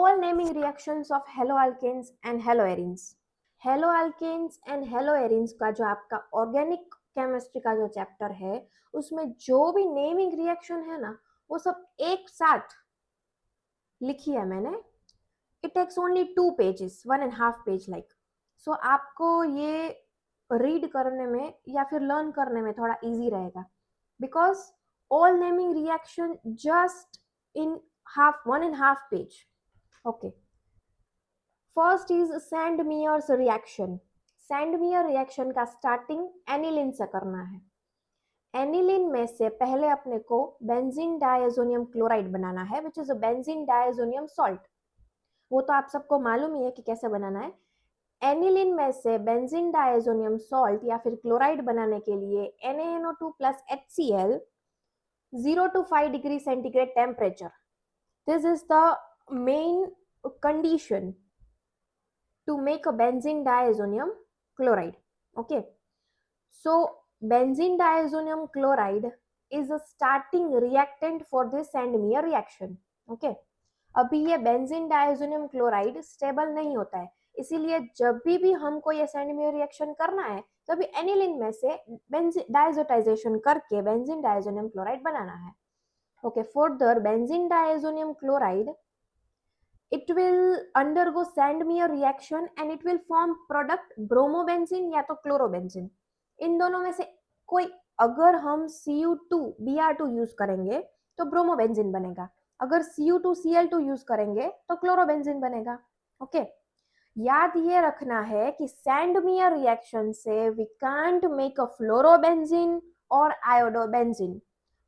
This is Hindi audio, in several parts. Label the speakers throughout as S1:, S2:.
S1: all naming reactions of haloalkanes and haloarenes. Haloalkanes and haloarenes का जो आपका ऑर्गेनिक केमिस्ट्री का जो चैप्टर है उसमें जो भी नेमिंग रिएक्शन है ना वो सब एक साथ लिखी है मैंने. It takes only 2 pages, 1.5 page like. So आपको ये रीड करने में या फिर लर्न करने में थोड़ा इजी रहेगा because all naming reaction just in half 1.5 page. Okay, first is Sandmeyer's reaction. Sandmeyer reaction का स्टार्टिंग एनिलीन से करना है. एनिलीन में से पहले अपने को बेंजीन डायजोनियम क्लोराइड बनाना है which is a benzene diazonium salt. वो तो आप सबको मालूम ही है कि कैसे बनाना है. एनिलीन में से बेंजीन डायजोनियम सॉल्ट या फिर क्लोराइड बनाने के लिए NaNO2 plus HCl 0 to 5 degree centigrade temperature. This is the main condition to make a benzene diazonium chloride. Okay, so benzene diazonium chloride is a starting reactant for this Sandmeyer reaction. Okay, अभी ये बेंजीन डायजोनियम क्लोराइड स्टेबल नहीं होता है, इसीलिए जब भी हमको ये सैंडमियर रिएक्शन करना है तभी एनिलीन में से डायजोटाइजेशन करके बेंजीन डायजोनियम क्लोराइड बनाना है. Okay, further benzene diazonium chloride it will undergo Sandmeyer reaction and it will form product bromobenzene या तो chlorobenzene. इन दोनों में से कोई, अगर हम Cu2 Br2 यूज करेंगे तो ब्रोमोबेंजीन बनेगा, अगर Cu2 Cl2 यूज करेंगे तो क्लोरोबेंजीन बनेगा. ओके, याद ये रखना है कि सैंडमियर रिएक्शन से we can't make a fluorobenzene और आयोडोबेंजीन.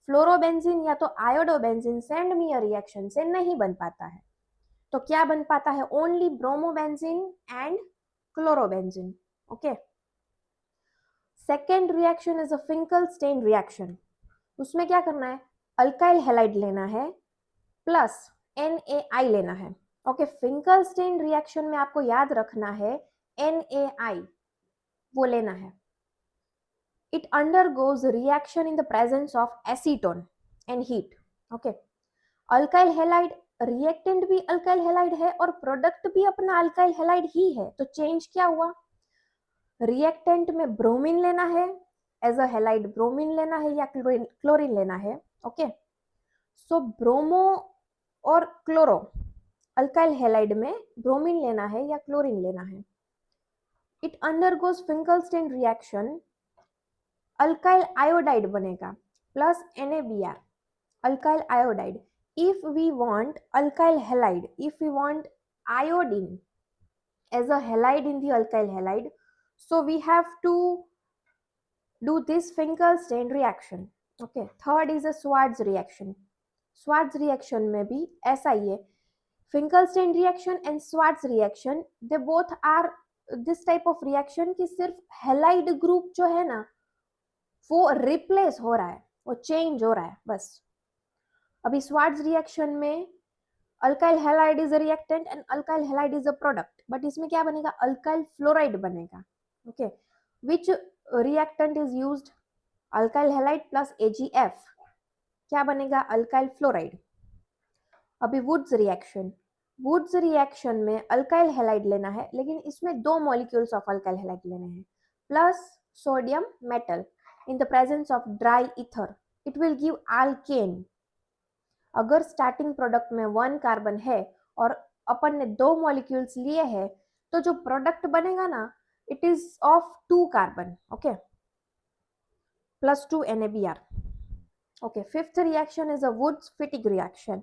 S1: फ्लोरोबेंजीन या तो आयोडोबेंजीन सैंडमियर रिएक्शन से नहीं बन पाता है. तो क्या बन पाता है? Only bromobenzene and chlorobenzene. Okay, second reaction is a Finkel-stand reaction. उसमें क्या करना है? अल्काइल हैलाइड लेना है प्लस NaI लेना है. ओके, फिंकल-स्टेन रिएक्शन में आपको याद रखना है NaI वो लेना है. It undergoes reaction in the presence of acetone and heat. Okay, alkyl halide reactant भी अल्काइल हैलाइड है और प्रोडक्ट भी अपना अल्काइल हैलाइड ही है. तो चेंज क्या हुआ? रिएक्टेंट में ब्रोमीन लेना है, एज अ हैलाइड ब्रोमीन लेना है या क्लोरीन लेना है. ओके, सो ब्रोमो और क्लोरो अल्काइल हैलाइड में ब्रोमीन लेना है या क्लोरीन लेना है. It undergoes Finkelstein reaction, alkyl iodide बनेगा plus NaBr, alkyl iodide. If we want alkyl halide, if we want iodine as a halide in the alkyl halide, so we have to do this Finkelstein reaction. Okay, third is a Schwarz reaction. Schwarz reaction में भी ऐसा ही है. Finkelstein reaction and Schwarz reaction, they both are this type of reaction कि सिर्फ halide group जो है ना वो replace हो रहा है, वो change हो रहा है बस. अभी स्वार्ट्ज रिएक्शन में alkyl halide is a reactant and alkyl halide is a product, but इसमें क्या बनेगा? अल्काइल फ्लोराइड बनेगा. Okay, which reactant is used? Alkyl halide plus AgF. क्या बनेगा? Alkyl fluoride. अभी वुड्स रिएक्शन. वुड्स रिएक्शन में अल्काइल हैलाइड लेना है, लेकिन इसमें 2 मॉलिक्यूल्स ऑफ अल्काइल हैलाइड लेने हैं plus sodium metal in the presence of dry ether. It will give alkane. अगर स्टार्टिंग प्रोडक्ट में 1 कार्बन है और अपन ने 2 मॉलिक्यूल्स लिए हैं तो जो प्रोडक्ट बनेगा ना it is of 2 carbon. Okay, plus 2 NaBr. Okay, fifth reaction is a Wurtz Fittig reaction.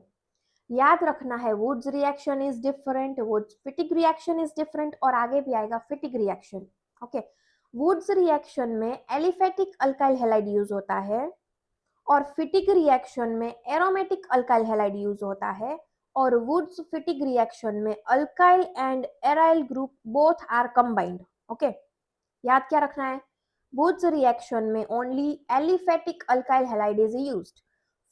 S1: याद रखना है Wurtz reaction is different, Wurtz Fittig reaction is different और आगे भी आएगा Fittig reaction. Okay, Wurtz reaction में एलिफेटिक अल्काइल हैलाइड यूज होता है और फिटिग रिएक्शन में एरोमेटिक अल्काइल हैलाइड यूज होता है. और वुड्स फिटिग रिएक्शन में alkyl and aryl group both are combined. Okay, याद क्या रखना है? वुड्स रिएक्शन में only aliphatic alkyl halide is used.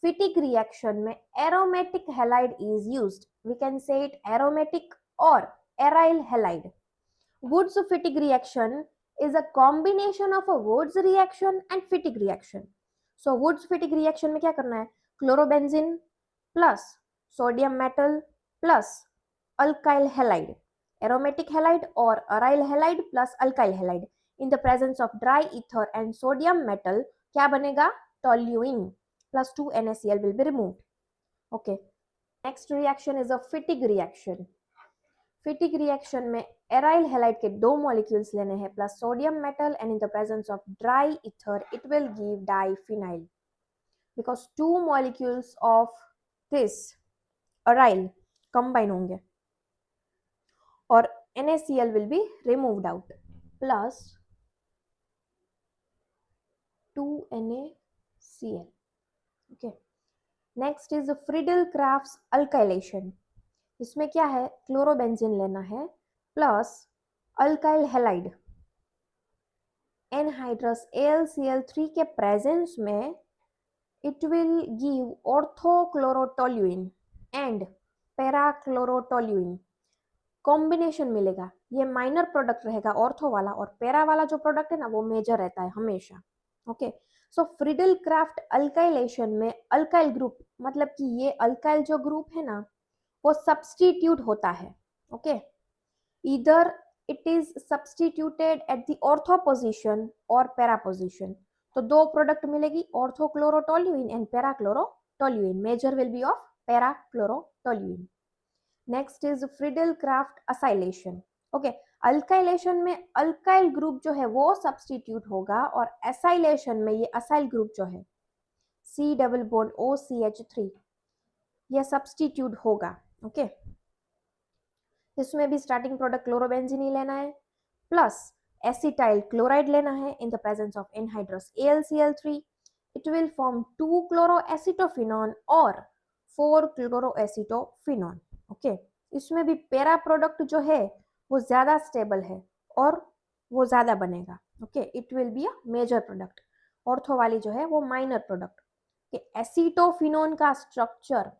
S1: Fittig reaction में aromatic halide is used. We can say it aromatic और aryl halide. Wurtz Fittig reaction is a combination of a Wurtz reaction and Fittig reaction. So Wurtz Fittig reaction में क्या करना है? Chlorobenzene plus sodium metal plus alkyl halide, aromatic halide or aryl halide plus alkyl halide in the presence of dry ether and sodium metal क्या बनेगा? Toluene plus 2 NaCl will be removed. Okay. Next reaction is a Fittig reaction. Fittig reaction में aryl halide के दो molecules लेने हैं plus sodium metal and in the presence of dry ether it will give diphenyl because two molecules of this aryl combine होंगे और NaCl will be removed out plus 2 NaCl. Okay. Next is Friedel-Crafts alkylation. इसमें क्या है? क्लोरोबेंजीन लेना है plus alkyl halide anhydrous AlCl3 के प्रेजेंस में it will give orthochlorotoluene and parachlorotoluene combination मिलेगा. ये माइनर प्रोडक्ट रहेगा ऑर्थो वाला और पैरा वाला जो प्रोडक्ट है ना वो मेजर रहता है हमेशा. ओके. सो फ्रिडल क्राफ्ट अल्काइलेशन में अल्काइल ग्रुप मतलब कि ये अल्काइल जो ग्रुप है ना वो सब्स्टिट्यूट होता है. ओके. इधर it is substituted at the ortho position और पैरा पोजीशन. तो दो प्रोडक्ट मिलेगी orthochlorotoluene and parachlorotoluene. Major will be of parachlorotoluene. Next is Friedel Crafts acylation. Okay. Alkylation में अल्काइल ग्रुप जो है वो सब्स्टिट्यूट होगा और एसाइलेशन में ये असाइल ग्रुप जो है C डबल बॉन्ड OCH3 ये सब्स्टिट्यूट होगा. ओके. इसमें भी स्टार्टिंग प्रोडक्ट क्लोरोबेंजीन ही लेना है प्लस एसिटाइल क्लोराइड लेना है in the presence of anhydrous AlCl3. It will form 2 क्लोरोएसिटोफिनॉन और 4 क्लोरोएसिटोफिनॉन. ओके. इसमें भी पैरा प्रोडक्ट जो है वो ज्यादा स्टेबल है और वो ज्यादा बनेगा. Okay. It will be a major product. Ortho वाली जो है वो माइनर प्रोडक्ट. एसिटोफिनोन का स्ट्रक्चर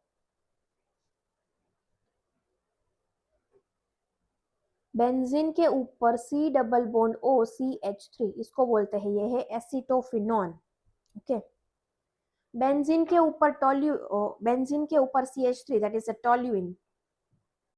S1: बेंजीन के ऊपर C डबल बॉन्ड OCH3 इसको बोलते हैं ये है एसिटोफिनोन. ओके. बेंजीन के ऊपर CH3 that is a toluene